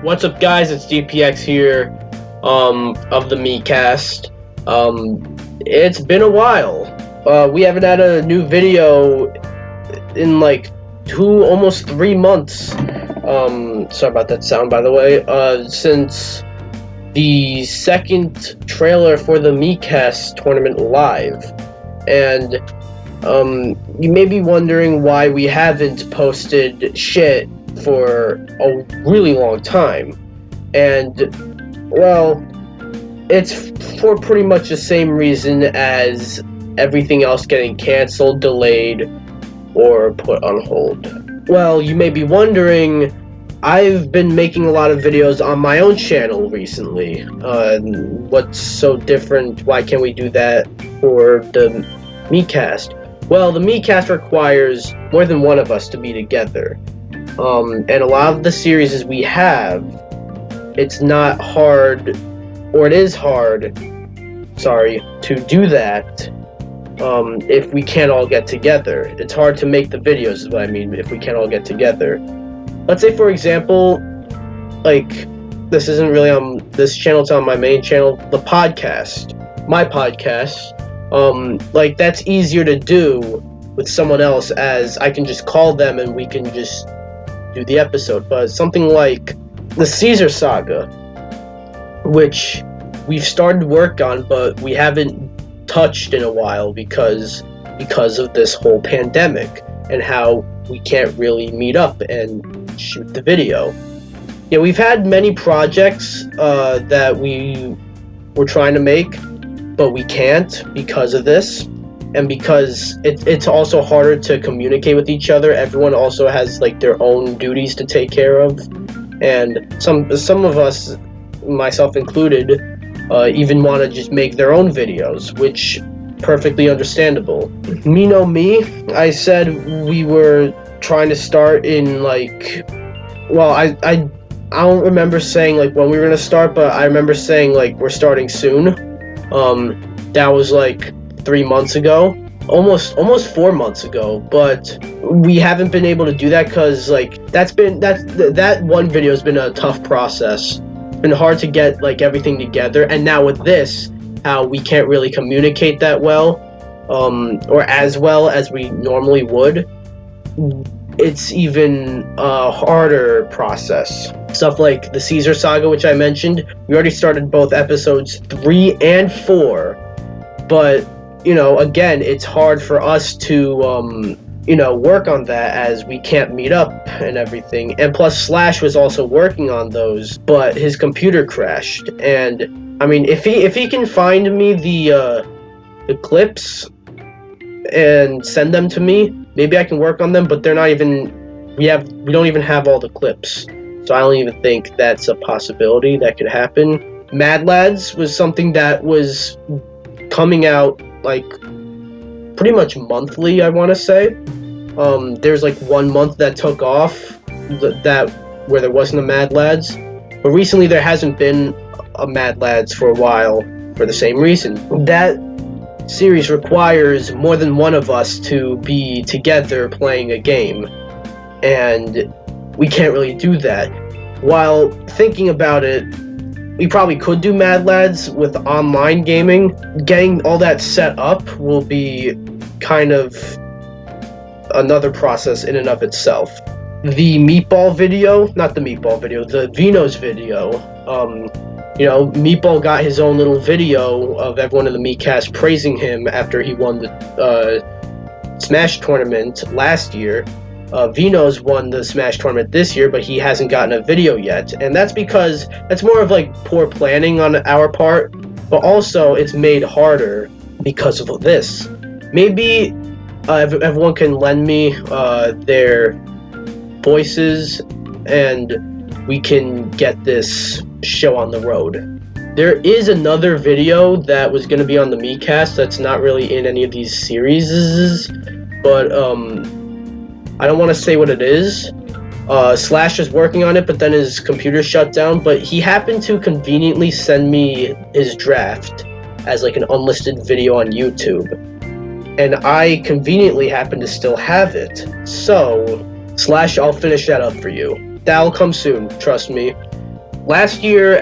What's up, guys? It's DPX here, of the Miikcast. It's been a while. We haven't had a new video in like almost 3 months. Sorry about that sound, by the way. Since the second trailer for the Miikcast tournament live. And, you may be wondering why we haven't posted shit for a really long time, and well, it's for pretty much the same reason as everything else getting canceled, delayed, or put on hold. Well, you may be wondering, I've been making a lot of videos on my own channel recently. What's so different? Why can't we do that for the Miikcast? Well, the Miikcast requires more than one of us to be together. And a lot of the series we have, it's not hard, or it is hard, to do that, if we can't all get together. It's hard to make the videos, is what I mean, if we can't all get together. Let's say, for example, like, this isn't really on this channel, it's on my main channel, the podcast, my podcast, like, that's easier to do with someone else, as I can just call them and we can just do the episode. But something like the Caesar Saga, which we've started work on, but we haven't touched in a while because of this whole pandemic and how we can't really meet up and shoot the video. Yeah, we've had many projects that we were trying to make, but we can't because of this. And because it's also harder to communicate with each other. Everyone also has like their own duties to take care of, and some of us, myself included, even want to just make their own videos, which perfectly understandable. Me, I said we were trying to start in like, well, I don't remember saying like when we were gonna start, but I remember saying like we're starting soon. That was like 3 months ago, almost 4 months ago, but we haven't been able to do that because like that one video has been a tough process. It's been hard to get like everything together, and now with this, how we can't really communicate that well, or as well as we normally would, it's even a harder process. Stuff like the Caesar Saga, which I mentioned, we already started both episodes 3 and 4, but you know, again, it's hard for us to, work on that as we can't meet up and everything. And plus, Slash was also working on those, but his computer crashed. And I mean, if he can find me the clips and send them to me, maybe I can work on them. But they're not even. We don't even have all the clips, so I don't even think that's a possibility that could happen. Mad Lads was something that was coming out like pretty much monthly, I want to say. There's like 1 month that took off where there wasn't a Mad Lads, but recently there hasn't been a Mad Lads for a while for the same reason. That series requires more than one of us to be together playing a game, and we can't really do that. While thinking about it, we probably could do Mad Lads with online gaming. Getting all that set up will be kind of another process in and of itself. The Vino's video, Meatball got his own little video of everyone in the Miikcast praising him after he won the Smash tournament last year. Vino's won the Smash tournament this year, but he hasn't gotten a video yet, and that's because that's more of like poor planning on our part, but also it's made harder because of this. Maybe everyone can lend me their voices, and we can get this show on the road. There is another video that was going to be on the Miikcast that's not really in any of these series, but I don't want to say what it is. Slash is working on it, but then his computer shut down. But he happened to conveniently send me his draft as like an unlisted video on YouTube. And I conveniently happen to still have it. So, Slash, I'll finish that up for you. That'll come soon, trust me. last year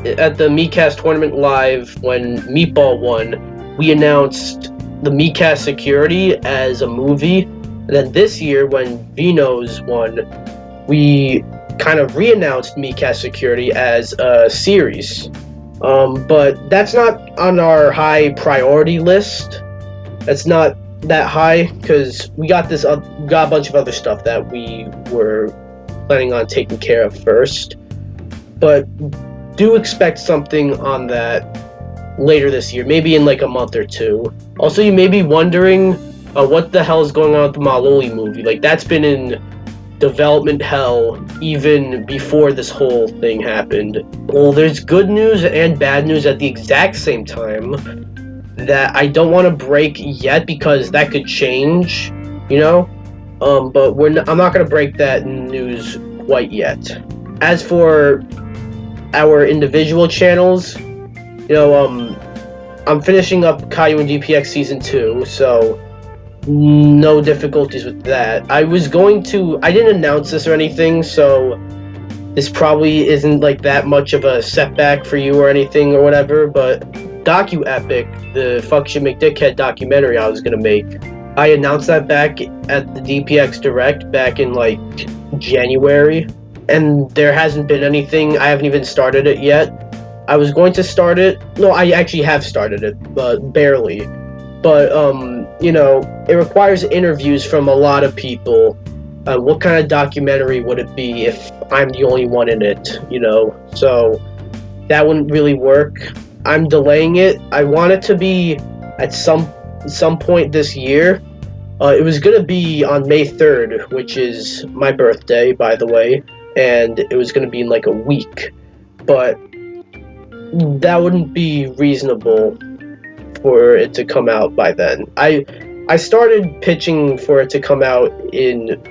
at the Miikcast tournament live, when Meatball won, we announced the Miikcast Security as a movie. And then this year, when Vino's won, we kind of re-announced Miikcast Security as a series. But that's not on our high priority list. That's not that high because we got a bunch of other stuff that we were planning on taking care of first. But do expect something on that later this year, maybe in like a month or two. Also, you may be wondering what the hell is going on with the Maloli movie. Like, that's been in development hell even before this whole thing happened. Well, there's good news and bad news at the exact same time that I don't want to break yet because that could change, you know? But I'm not going to break that news quite yet. As for our individual channels, you know, I'm finishing up Caillou and DPX Season 2, so no difficulties with that. I didn't announce this or anything, so this probably isn't like that much of a setback for you or anything or whatever, but Docu-Epic, the Fuck Shit McDickhead documentary I was gonna make, I announced that back at the DPX Direct back in like January, and there hasn't been anything. I haven't even started it yet. I was going to start it. No, I actually have started it, but barely. But, you know, it requires interviews from a lot of people. What kind of documentary would it be if I'm the only one in it, you know? So that wouldn't really work. I'm delaying it. I want it to be at some point this year. It was going to be on May 3rd, which is my birthday, by the way, and it was going to be in like a week. But that wouldn't be reasonable for it to come out by then. I started pitching for it to come out in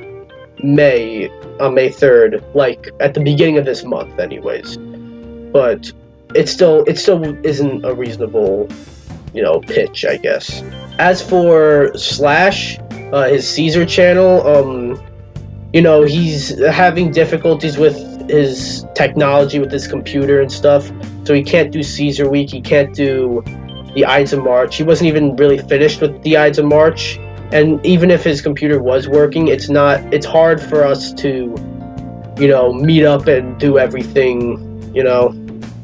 May, on May 3rd, like at the beginning of this month anyways. But it still isn't a reasonable, you know, pitch, I guess. As for Slash, his Caesar channel, you know, he's having difficulties with his technology, with his computer and stuff, so he can't do Caesar Week, he can't do the Ides of March. He wasn't even really finished with the Ides of March, and even if his computer was working, it's hard for us to, you know, meet up and do everything, you know.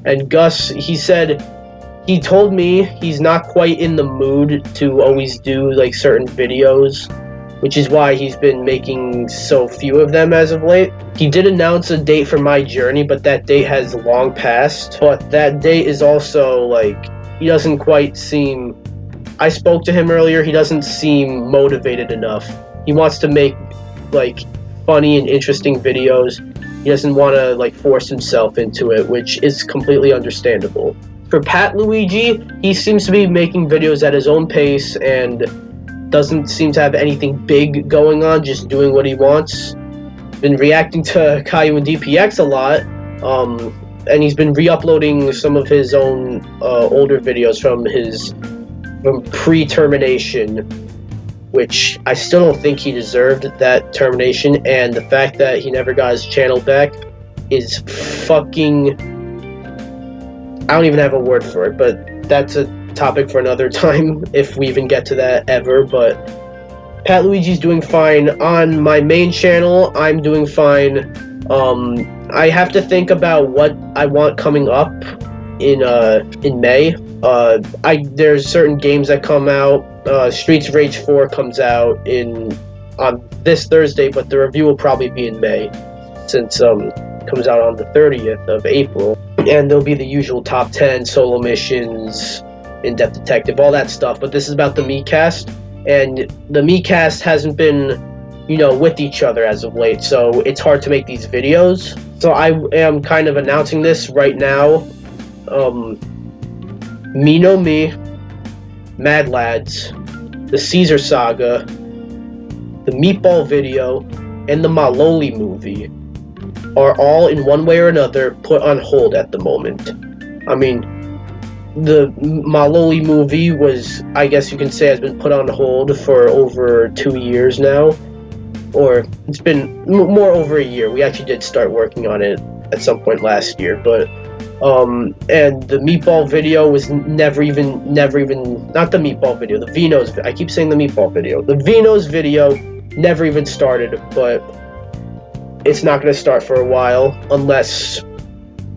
And Gus, he told me he's not quite in the mood to always do like certain videos, which is why he's been making so few of them as of late. He did announce a date for My Journey, but that date has long passed. But that date is also like, he doesn't quite seem... I spoke to him earlier, he doesn't seem motivated enough. He wants to make, like, funny and interesting videos. He doesn't want to, like, force himself into it, which is completely understandable. For Pat Luigi, he seems to be making videos at his own pace and doesn't seem to have anything big going on, just doing what he wants. Been reacting to Caillou and DPX a lot, and he's been re-uploading some of his own older videos from pre-termination, which I still don't think he deserved that termination, and the fact that he never got his channel back is fucking... I don't even have a word for it, but that's a topic for another time, if we even get to that ever. But Pat Luigi's doing fine. On my main channel, I'm doing fine. I have to think about what I want coming up in May. There's certain games that come out. Streets of Rage 4 comes out on this Thursday, but the review will probably be in May, since it comes out on the 30th of April. And there'll be the usual top 10, solo missions, in-depth detective, all that stuff. But this is about the Miikcast, and the Miikcast hasn't been, you know, with each other as of late, so it's hard to make these videos. So I am kind of announcing this right now. Me No Me, Mad Lads, the Caesar Saga, the Meatball video, and the Maloli movie are all in one way or another put on hold at the moment. I mean, the Maloli movie was, I guess you can say, has been put on hold for over 2 years now. Or it's been more over a year. We actually did start working on it at some point last year, but and the meatball video was never even not the meatball video, the Vino's. I keep saying the meatball video. The Vino's video never even started, but it's not going to start for a while unless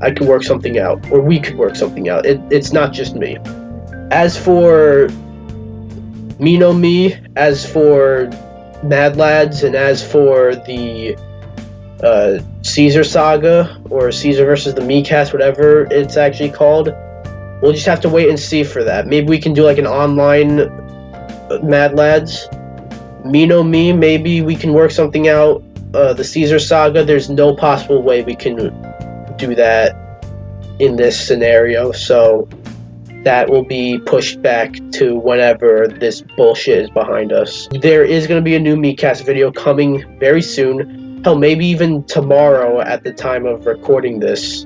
I can work something out, or we could work something out. It's not just me. As for Me No Me, as for Mad Lads, and as for the Caesar Saga, or Caesar versus the Miikcast, whatever it's actually called, we'll just have to wait and see for that. Maybe we can do like an online Mad Lads. Me No Me, maybe we can work something out. The Caesar Saga, there's no possible way we can do that in this scenario, so that will be pushed back to whenever this bullshit is behind us. There is going to be a new Miikcast video coming very soon. Hell, maybe even tomorrow at the time of recording this.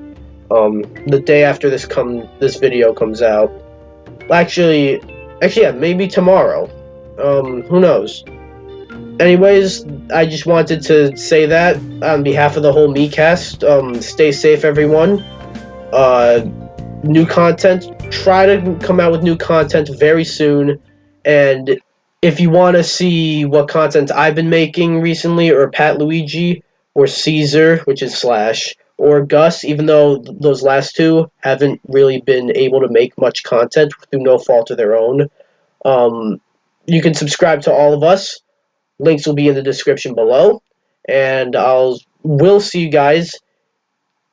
The day after this video comes out. Actually, yeah, maybe tomorrow. Who knows? Anyways, I just wanted to say that on behalf of the whole Miikcast. Stay safe, everyone. New content. Try to come out with new content very soon. And if you want to see what content I've been making recently, or Pat Luigi, or Caesar, which is Slash, or Gus, even though those last two haven't really been able to make much content through no fault of their own, you can subscribe to all of us. Links will be in the description below. And we'll see you guys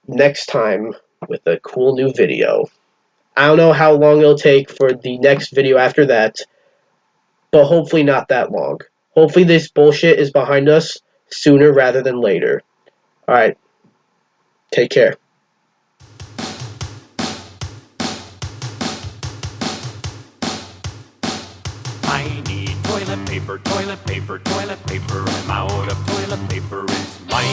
next time with a cool new video. I don't know how long it'll take for the next video after that, but hopefully not that long. Hopefully this bullshit is behind us sooner rather than later. Alright, take care. I need toilet paper, toilet paper, toilet paper. I'm out of toilet paper, it's my